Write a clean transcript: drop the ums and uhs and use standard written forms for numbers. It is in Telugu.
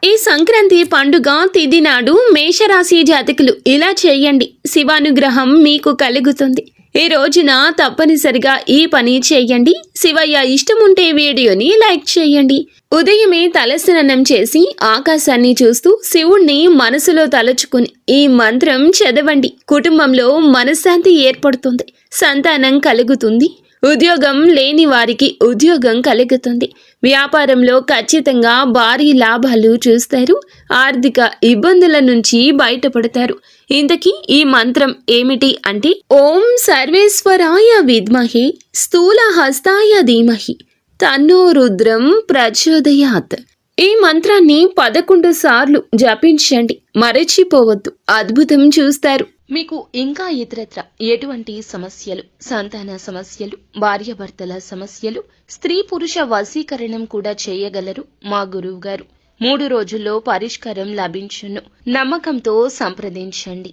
ఈ సంక్రాంతి పండుగ తిథి నాడు మేషరాశి జాతకులు ఇలా చేయండి, శివానుగ్రహం మీకు కలుగుతుంది. ఈ రోజున తప్పనిసరిగా ఈ పని చేయండి. శివయ్య ఇష్టముంటే వీడియోని లైక్ చేయండి. ఉదయమే తలస్నానం చేసి ఆకాశాన్ని చూస్తూ శివుణ్ణి మనసులో తలుచుకుని ఈ మంత్రం చదవండి. కుటుంబంలో మనశ్శాంతి ఏర్పడుతుంది, సంతానం కలుగుతుంది. ఉద్యోగం లేని వారికి ఉద్యోగం కలుగుతుంది. వ్యాపారంలో ఖచ్చితంగా భారీ లాభాలు చూస్తారు. ఆర్థిక ఇబ్బందుల నుంచి బయటపడతారు. ఇంతకీ ఈ మంత్రం ఏమిటి అంటే, ఓం సర్వేశ్వరాయ విద్మహే స్థూల హస్తాయ ధీమహి తన్నో రుద్రం ప్రచోదయాత్. ఈ మంత్రాన్ని 11 సార్లు జపించండి, మరచిపోవద్దు. అద్భుతం చూస్తారు. మీకు ఇంకా ఇతరత్ర ఎటువంటి సమస్యలు, సంతాన సమస్యలు, భార్యాభర్తల సమస్యలు, స్త్రీ పురుష వశీకరణం కూడా చేయగలరు మా గురువు గారు. 3 రోజుల్లో పరిష్కారం లభించును. నమ్మకంతో సంప్రదించండి.